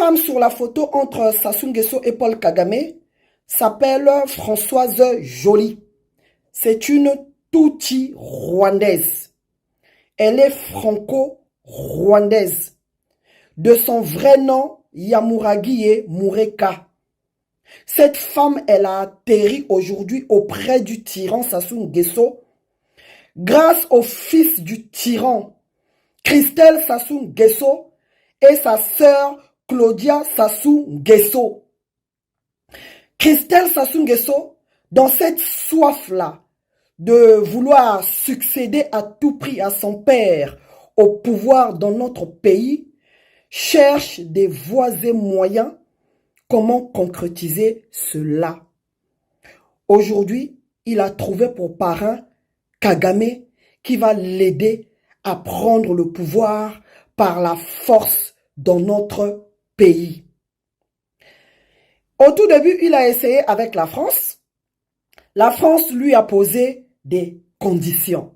femme sur la photo entre Sassou Nguesso et Paul Kagame s'appelle Françoise Joly. C'est une Tutsi rwandaise. Elle est franco-rwandaise. De son vrai nom, Yamuragiye Mureka. Cette femme, elle a atterri aujourd'hui auprès du tyran Sassou Nguesso grâce au fils du tyran, Christelle Sassou Nguesso, et sa sœur Claudia Sassou Nguesso. Christelle Sassou Nguesso, dans cette soif-là de vouloir succéder à tout prix à son père au pouvoir dans notre pays, cherche des voies et moyens comment concrétiser cela. Aujourd'hui, il a trouvé pour parrain Kagame qui va l'aider à prendre le pouvoir par la force dans notre pays. Au tout début, il a essayé avec la France. La France lui a posé des conditions.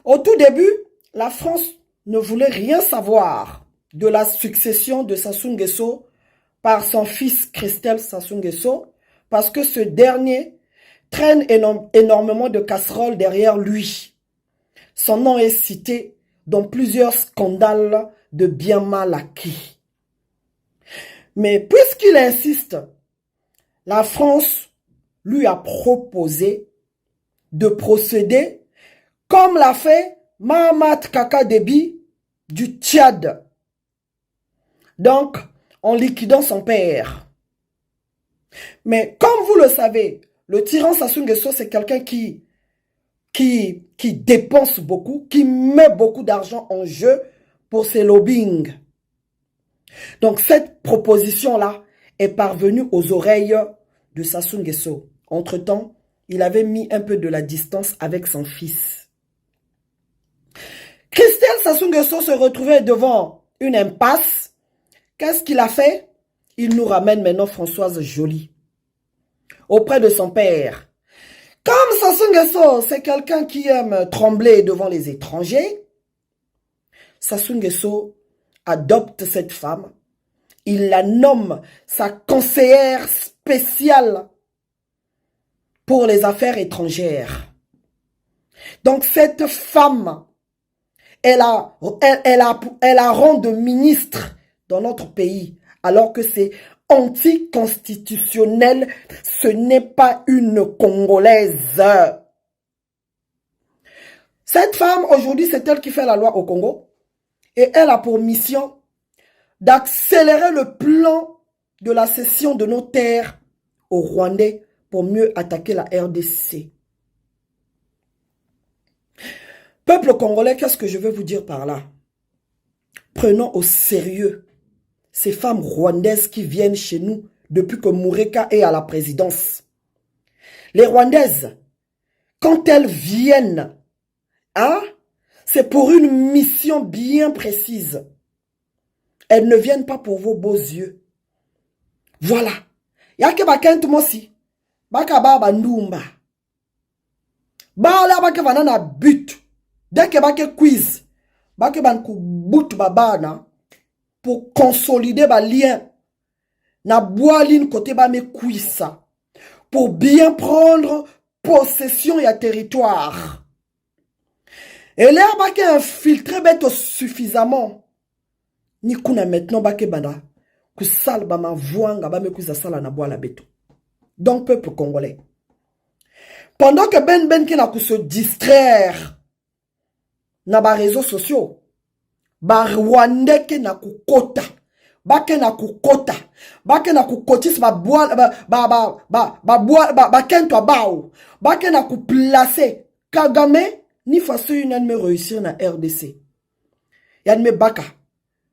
Au tout début, la France ne voulait rien savoir de la succession de Sassou Nguesso par son fils Christelle Sassou Nguesso parce que ce dernier traîne énormément de casseroles derrière lui. Son nom est cité dans plusieurs scandales de bien mal acquis. Mais puisqu'il insiste, la France lui a proposé de procéder comme l'a fait Mahamat Kaka Déby du Tchad. Donc, en liquidant son père. Mais comme vous le savez, le tyran Sassou Nguesso, c'est quelqu'un qui dépense beaucoup, qui met beaucoup d'argent en jeu pour ses lobbying. Donc cette proposition-là est parvenue aux oreilles de Sassou Nguesso. Entre-temps, il avait mis un peu de la distance avec son fils. Christelle Sassou Nguesso se retrouvait devant une impasse. Qu'est-ce qu'il a fait? Il nous ramène maintenant Françoise Joly auprès de son père. Comme Sassou Nguesso, c'est quelqu'un qui aime trembler devant les étrangers, Sassou Nguesso adopte cette femme. Il la nomme sa conseillère spéciale pour les affaires étrangères. Donc cette femme, elle a rang de ministre dans notre pays, alors que c'est anticonstitutionnel, ce n'est pas une Congolaise. Cette femme, aujourd'hui, c'est elle qui fait la loi au Congo. Et elle a pour mission d'accélérer le plan de la cession de nos terres aux Rwandais pour mieux attaquer la RDC. Peuple congolais, qu'est-ce que je veux vous dire par là? Prenons au sérieux ces femmes rwandaises qui viennent chez nous depuis que Mureka est à la présidence. Les Rwandaises, quand elles viennent, hein, c'est pour une mission bien précise. Elles ne viennent pas pour vos beaux yeux. Voilà. Yake bakent mosi. Baka baba ndumba. Bala bake vanana but. Dès que bake quiz. Bake banku bout babana. Pour consolider ba lien. Na boaline côté ba me quiz. Pour bien prendre possession et territoire. Et là bake infiltré beto suffisamment. Ni kuna maintenant bake banda. Kusal ba ma voanga ba me kuza sala na boala beto. Donc peuple congolais. Pendant que Ben qui n'a que se distraire na ba réseaux sociaux, ba Rwandais qui n'a que kota, ba ke na ku kota, ba ke na ku kotis ba boala ba kento bao, ba ke na ku placer Kagame ni façon une me réussir na RDC. Yan me baka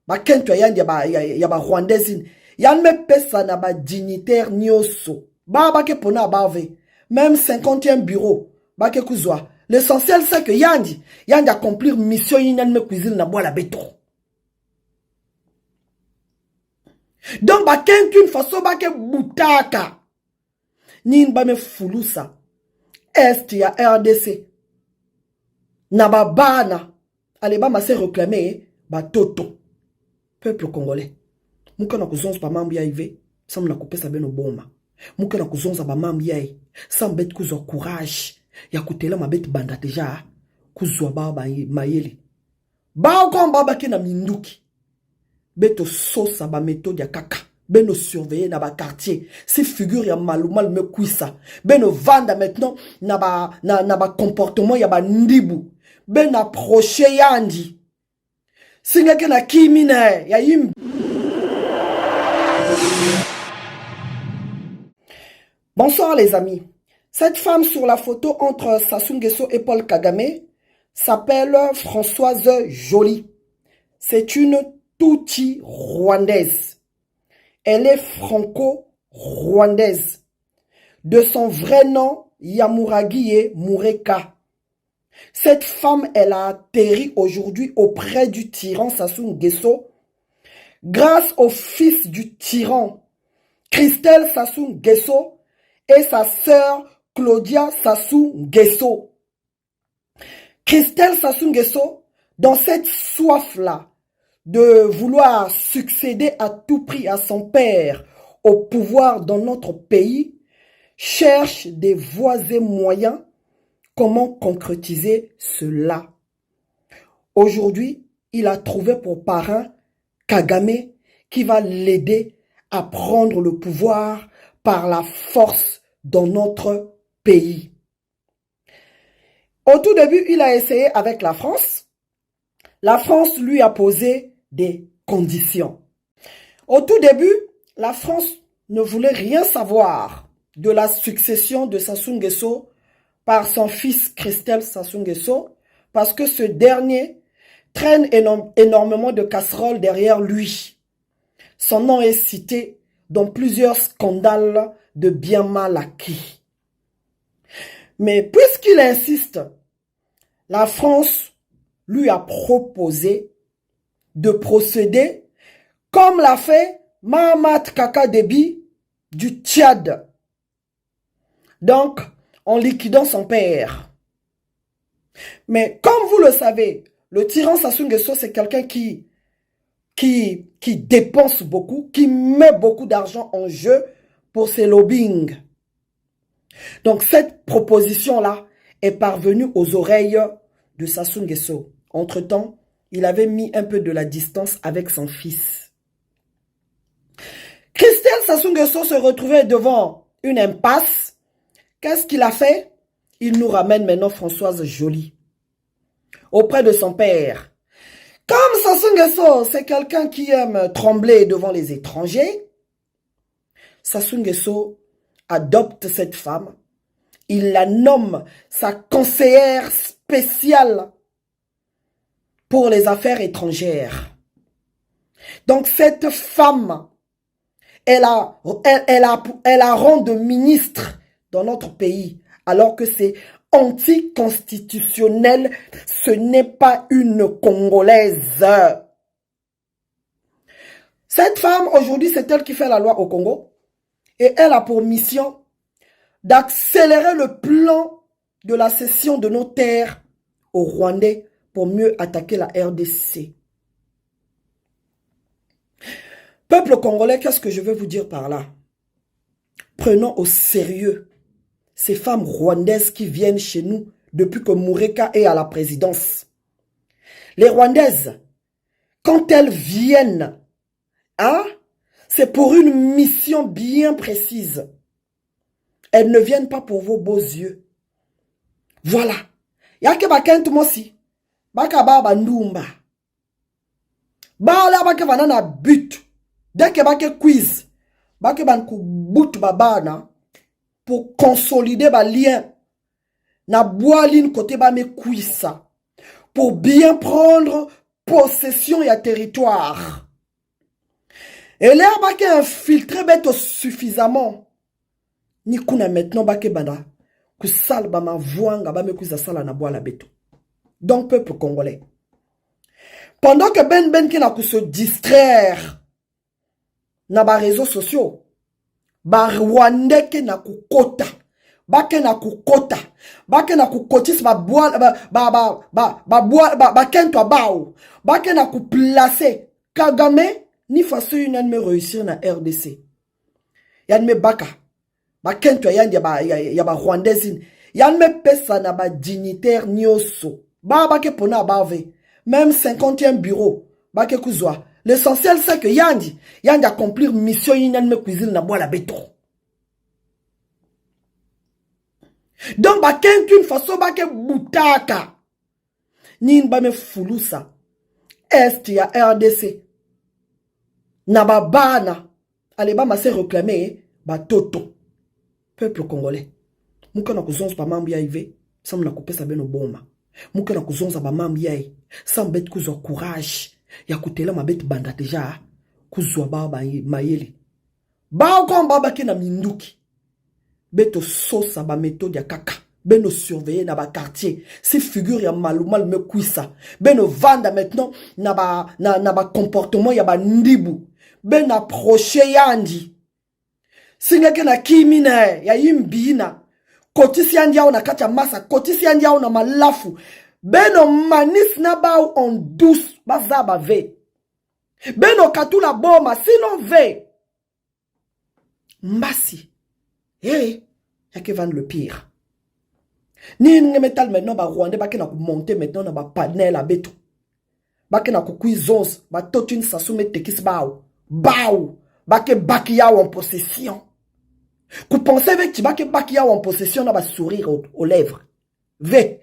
ba kento yan ya ba Rwandaise, yan me pesa na ba dignitaire nyoso. Ba ke pona bave. Même 50e bureau, bake kuzwa. L'essentiel c'est que Yandi accomplir mission me cuisine na bois la béton. Donc bake une façon bake boutaka. Nin ba me fulusa. Est ya RDC. Na babana. Allez ba ma se réclamer ba toto. Peuple congolais. Muka na kuzonza ba mambi ya ive, sam na kupesa beno boma. Muka na kuzonza ba mambi ya i, sam bet kuzwa courage, ya kutela mabet banda deja, kuzwa baba mayele. Ba okon baba ke na minduki. Beto sosa ba méthode ya kaka. Beno surveiller na ba quartier. Si figure ya mal me kuisa. Beno vanda maintenant na ba comportement ya ba ndibu. Ben approcher yandi. Singake na kimine ya yim. Bonsoir les amis. Cette femme sur la photo entre Sassou Nguesso et Paul Kagame s'appelle Françoise Joly. C'est une Tutsi rwandaise. Elle est franco-rwandaise. De son vrai nom, Yamuragiye Mureka. Cette femme, elle a atterri aujourd'hui auprès du tyran Sassou Nguesso grâce au fils du tyran, Christelle Sassou Nguesso, et sa sœur Claudia Sassou Nguesso. Christelle Sassou Nguesso, dans cette soif-là de vouloir succéder à tout prix à son père au pouvoir dans notre pays, cherche des voies et moyens comment concrétiser cela. Aujourd'hui, il a trouvé pour parrain Kagame qui va l'aider à prendre le pouvoir par la force dans notre pays. Au tout début, il a essayé avec la France. La France lui a posé des conditions. Au tout début, la France ne voulait rien savoir de la succession de Sassou Nguesso par son fils Christelle Sassou Nguesso parce que ce dernier traîne énormément de casseroles derrière lui. Son nom est cité dans plusieurs scandales de bien mal acquis. Mais puisqu'il insiste, la France lui a proposé de procéder comme l'a fait Mahamat Kaka Déby du Tchad. Donc, en liquidant son père. Mais comme vous le savez, le tyran Sassou Nguesso, c'est quelqu'un qui dépense beaucoup, qui met beaucoup d'argent en jeu pour ses lobbying. Donc cette proposition-là est parvenue aux oreilles de Sassou Nguesso. Entre-temps, il avait mis un peu de la distance avec son fils. Christelle Sassou Nguesso se retrouvait devant une impasse. Qu'est-ce qu'il a fait? Il nous ramène maintenant Françoise Joly auprès de son père. Comme Sassou Nguesso, c'est quelqu'un qui aime trembler devant les étrangers, Sassou Nguesso adopte cette femme. Il la nomme sa conseillère spéciale pour les affaires étrangères. Donc cette femme, elle a rang de ministre dans notre pays, alors que c'est anticonstitutionnel, ce n'est pas une Congolaise. Cette femme, aujourd'hui, c'est elle qui fait la loi au Congo, et elle a pour mission d'accélérer le plan de la cession de nos terres aux Rwandais pour mieux attaquer la RDC. Peuple congolais, qu'est-ce que je veux vous dire par là? Prenons au sérieux ces femmes rwandaises qui viennent chez nous depuis que Mureka est à la présidence. Les Rwandaises, quand elles viennent, hein, c'est pour une mission bien précise. Elles ne viennent pas pour vos beaux yeux. Voilà. Yake bakent mosi. Baka baba ndumba. Ba la bake vanana but. Dès que bake quiz. Bake ban ku bout babana. Pour consolider ba lien. Na boaline côté ba me kuisa. Pour bien prendre possession ya territoire. Et là bake infiltré beto suffisamment. Ni kuna maintenant bake banda. Que sal ba ma voanga ba me kuisa sala na boala beto. Donc peuple congolais. Pendant que Ben qui n'a que se distraire na ba réseaux sociaux. Ba Rwandais qui n'a ku kota. Ba ke na ku kota. Ba ke na ku kotis ba boal ba kento bao. Ba ke na ku placer Kagame ni façon une me réussir na RDC. Yan me baka. Ba kento yan ya ba Rwandaise. Yan me pesa na ba dignitaire nyoso. Ba ke pona bave. Même 50e bureau. Ba ke kuzwa. L'essentiel c'est que yandi accomplir mission yan me cuisine na bois la béton. Donc ba kento une façon ba ke butaka. Ni ba me fulusa. Est ya RDC. Na ba bana. Allez ba ma se réclamer ba toto. Peuple congolais. Muka na kuzonza ba mambi ya ive. Sam na kupesa beno bomba. Muka na kuzonza ba mambi ya i. Sam bet kuzwa courage. Ya kutela mabet banda deja. Kuzwa ba mayele. Ba komba ba ke na minduki. Beto sosa ba méthode ya kaka. Beno surveiller na ba quartier. Si figure ya malumal me kuisa. Beno vanda maintenant na ba comportement ya ba ndibu. Ben approcher yandi. Singeke na kimina ya yimbina. Kotisi yandi yao na kacha masa. Kotisi yandi yao na malafu. Beno manis na bao en douce. Baza ba ve. Beno katula boma. Sinon ve. Mbasi. Yake vendre le pire. Ni metal maintenant ba Rwandais ba ke na monter maintenant na ba panel à beto. Ba ke na kuizons. Ba totune sasume tekis bao. Bao. Ba ke baki yao en possession. Vous pensez avec Tibake Bakia en possession n'a pas sourire aux lèvres. V.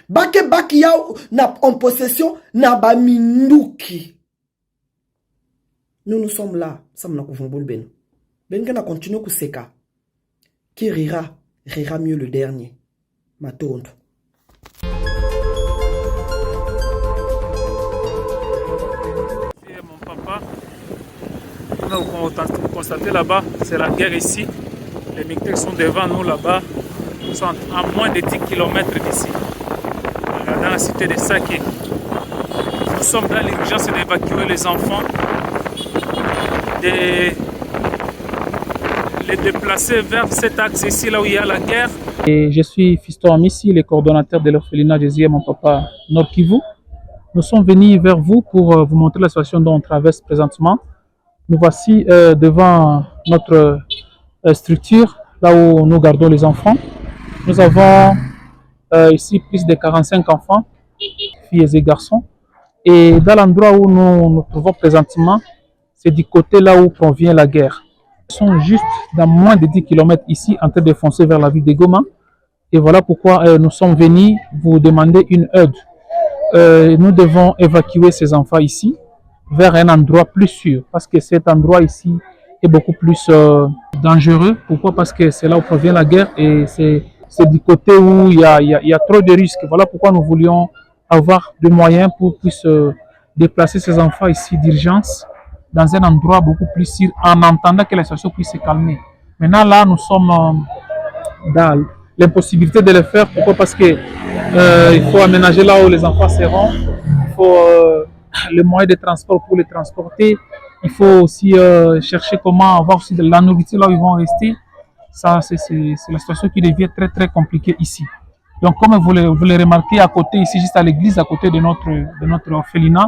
Bake Bakia en possession n'a pas minouki. Nous sommes là. Ça m'a couvert boule ben. Ben qu'on a continué ku seka. Qui rira mieux le dernier. Ma tonte. Mon papa. Vous constatez là-bas, c'est la guerre ici. Les militaires sont devant nous là-bas. Ils sont à moins de 10 km d'ici. Dans la cité de Saké. Nous sommes dans l'urgence d'évacuer les enfants, de les déplacer vers cet axe ici, là où il y a la guerre. Et je suis Fiston Amissi, le coordonnateur de l'orphelinat Jésus mon papa Nord Kivu. Nous sommes venus vers vous pour vous montrer la situation dont on traverse présentement. Nous voici devant notre structure, là où nous gardons les enfants. Nous avons ici plus de 45 enfants, filles et garçons. Et dans l'endroit où nous nous trouvons présentement, c'est du côté là où provient la guerre. Ils sont juste dans moins de 10 km ici, en train de foncer vers la ville de Goma. Et voilà pourquoi nous sommes venus vous demander une aide. Nous devons évacuer ces enfants ici vers un endroit plus sûr, parce que cet endroit ici est beaucoup plus dangereux. Pourquoi? Parce que c'est là où provient la guerre et c'est du côté où il y a trop de risques. Voilà pourquoi nous voulions avoir des moyens pour puisse déplacer ces enfants ici d'urgence dans un endroit beaucoup plus sûr en attendant que la situation puisse se calmer. Maintenant là, nous sommes dans l'impossibilité de le faire. Pourquoi? Parce que il faut aménager là où les enfants seront. Il faut les moyens de transport pour les transporter. Il faut aussi chercher comment avoir aussi de la nourriture là où ils vont rester. Ça, c'est la situation qui devient très très compliquée ici. Donc, comme vous le remarquez à côté, ici, juste à l'église, à côté de notre orphelinat,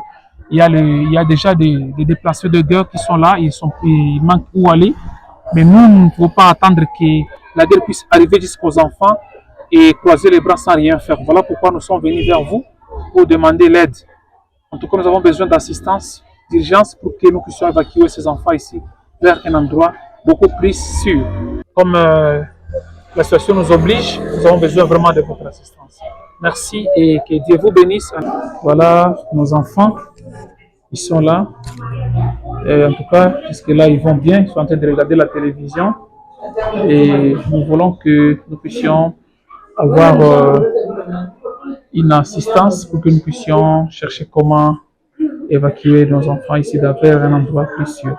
il y a déjà des déplacés de guerre qui sont là. Ils manquent où aller. Mais nous ne pouvons pas attendre que la guerre puisse arriver jusqu'aux enfants et croiser les bras sans rien faire. Voilà pourquoi nous sommes venus vers vous pour demander l'aide. En tout cas, nous avons besoin d'assistance, d'urgence pour que nous puissions évacuer ces enfants ici vers un endroit beaucoup plus sûr. Comme la situation nous oblige, nous avons besoin vraiment de votre assistance. Merci et que Dieu vous bénisse. Voilà nos enfants, ils sont là. Et en tout cas, jusque-là, ils vont bien, ils sont en train de regarder la télévision. Et nous voulons que nous puissions avoir une assistance pour que nous puissions chercher comment évacuer nos enfants ici vers un endroit plus sûr.